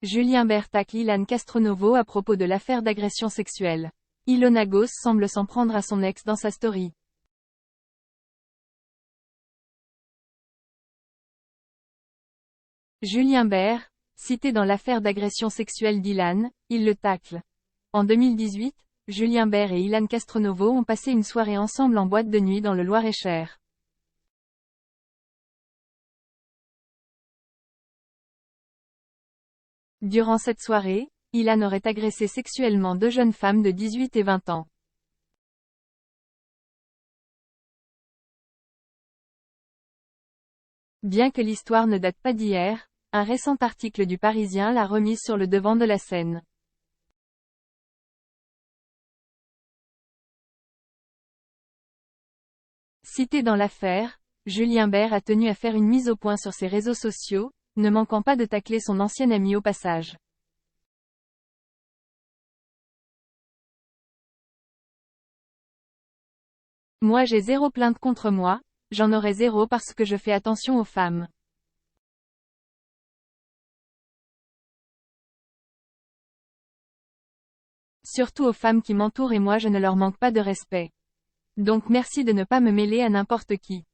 Julien Bert tacle Ilan Castronovo à propos de l'affaire d'agression sexuelle. Ilona Goss semble s'en prendre à son ex dans sa story. Julien Bert, cité dans l'affaire d'agression sexuelle d'Ilan, il le tacle. En 2018, Julien Bert et Ilan Castronovo ont passé une soirée ensemble en boîte de nuit dans le Loir-et-Cher. Durant cette soirée, Ilan aurait agressé sexuellement deux jeunes femmes de 18 et 20 ans. Bien que l'histoire ne date pas d'hier, un récent article du Parisien l'a remise sur le devant de la scène. Cité dans l'affaire, Julien Bert a tenu à faire une mise au point sur ses réseaux sociaux, ne manquant pas de tacler son ancien ami au passage. Moi j'ai zéro plainte contre moi, j'en aurai zéro parce que je fais attention aux femmes. Surtout aux femmes qui m'entourent et moi je ne leur manque pas de respect. Donc merci de ne pas me mêler à n'importe qui.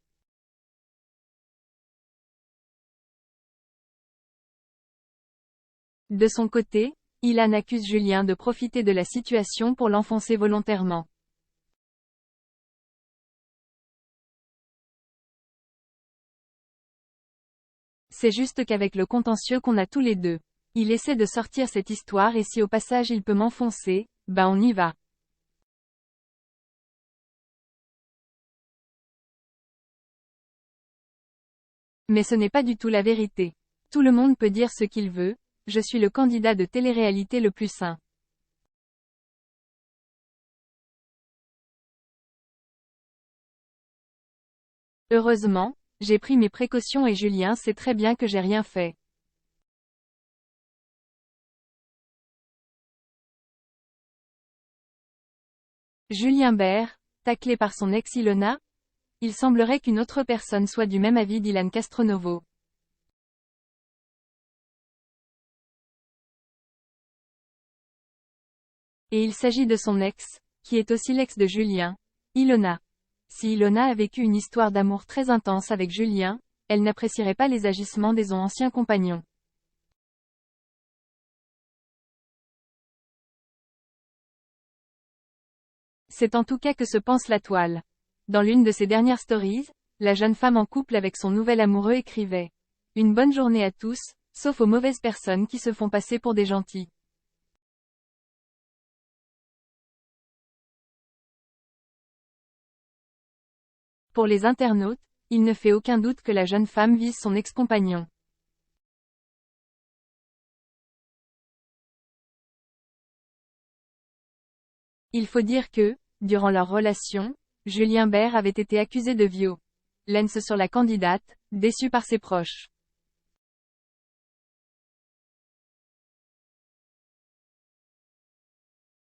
De son côté, Ilan accuse Julien de profiter de la situation pour l'enfoncer volontairement. C'est juste qu'avec le contentieux qu'on a tous les deux. Il essaie de sortir cette histoire et si au passage il peut m'enfoncer, bah on y va. Mais ce n'est pas du tout la vérité. Tout le monde peut dire ce qu'il veut, je suis le candidat de télé-réalité le plus sain. Heureusement, j'ai pris mes précautions et Julien sait très bien que j'ai rien fait. Julien Bert, taclé par son ex Ilona? Il semblerait qu'une autre personne soit du même avis d'Ilan Castronovo. Et il s'agit de son ex, qui est aussi l'ex de Julien, Ilona. Si Ilona a vécu une histoire d'amour très intense avec Julien, elle n'apprécierait pas les agissements de son ancien compagnon. C'est en tout cas que se pense la toile. Dans l'une de ses dernières stories, la jeune femme en couple avec son nouvel amoureux écrivait « Une bonne journée à tous, sauf aux mauvaises personnes qui se font passer pour des gentils. » Pour les internautes, il ne fait aucun doute que la jeune femme vise son ex-compagnon. Il faut dire que, durant leur relation, Julien Bert avait été accusé de violence sur la candidate, déçu par ses proches.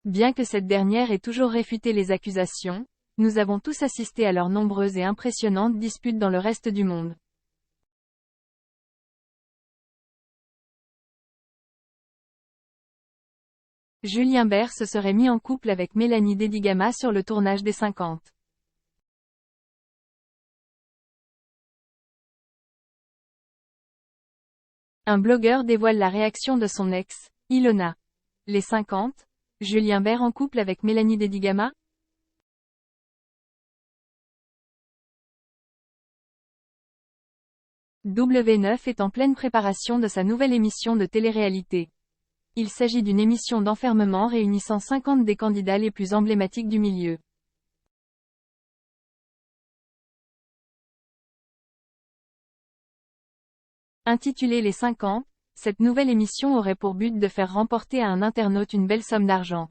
Bien que cette dernière ait toujours réfuté les accusations, nous avons tous assisté à leurs nombreuses et impressionnantes disputes dans le reste du monde. Julien Bert se serait mis en couple avec Mélanie Dedigama sur le tournage des 50. Un blogueur dévoile la réaction de son ex, Ilona. Les 50, Julien Bert en couple avec Mélanie Dedigama? W9 est en pleine préparation de sa nouvelle émission de télé-réalité. Il s'agit d'une émission d'enfermement réunissant 50 des candidats les plus emblématiques du milieu. Intitulée Les 50, cette nouvelle émission aurait pour but de faire remporter à un internaute une belle somme d'argent.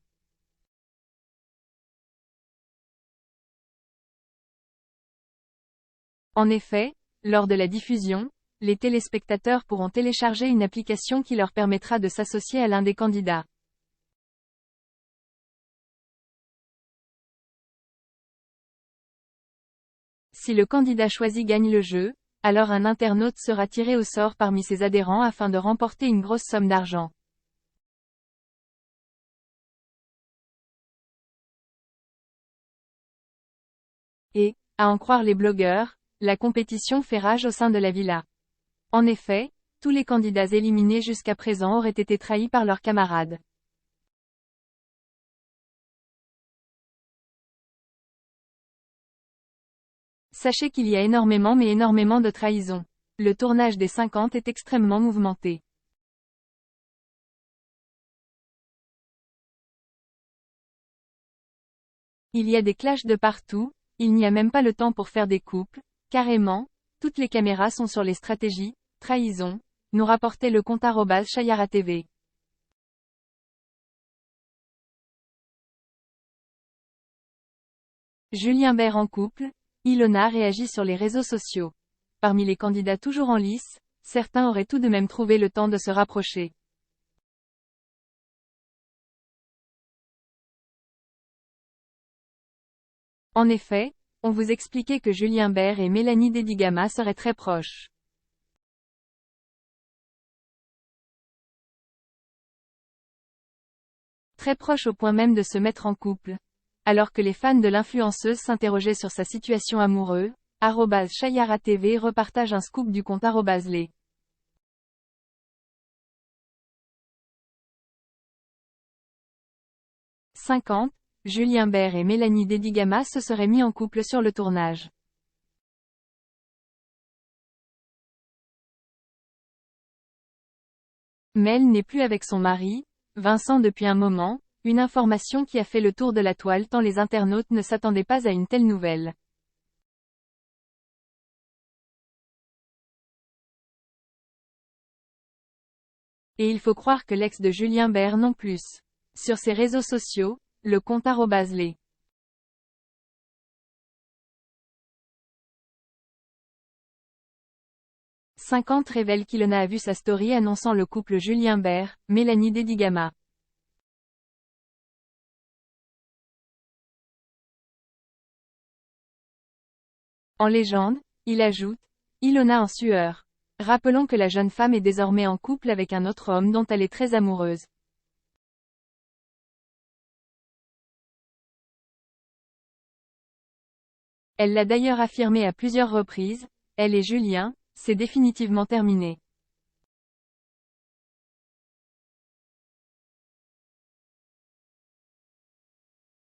En effet, lors de la diffusion, les téléspectateurs pourront télécharger une application qui leur permettra de s'associer à l'un des candidats. Si le candidat choisi gagne le jeu, alors un internaute sera tiré au sort parmi ses adhérents afin de remporter une grosse somme d'argent. Et, à en croire les blogueurs, la compétition fait rage au sein de la villa. En effet, tous les candidats éliminés jusqu'à présent auraient été trahis par leurs camarades. Sachez qu'il y a énormément mais énormément de trahisons. Le tournage des 50 est extrêmement mouvementé. Il y a des clashs de partout, il n'y a même pas le temps pour faire des couples, carrément, toutes les caméras sont sur les stratégies, trahison, nous rapportait le compte @Chayara TV. Julien Bert en couple, Ilona réagit sur les réseaux sociaux. Parmi les candidats toujours en lice, certains auraient tout de même trouvé le temps de se rapprocher. En effet, on vous expliquait que Julien Bert et Mélanie Dedigama seraient très proches. Très proches au point même de se mettre en couple. Alors que les fans de l'influenceuse s'interrogeaient sur sa situation amoureuse, @Chayara TV repartage un scoop du compte @les. 50, Julien Bert et Mélanie Dedigama se seraient mis en couple sur le tournage. Mel n'est plus avec son mari, Vincent depuis un moment, une information qui a fait le tour de la toile tant les internautes ne s'attendaient pas à une telle nouvelle. Et il faut croire que l'ex de Julien Bert non plus. Sur ses réseaux sociaux, le compte @les. 50 révèle qu'Ilona a vu sa story annonçant le couple Julien Bert, Mélanie Dedigama. En légende, il ajoute, Ilona en sueur. Rappelons que la jeune femme est désormais en couple avec un autre homme dont elle est très amoureuse. Elle l'a d'ailleurs affirmé à plusieurs reprises, elle et Julien, c'est définitivement terminé.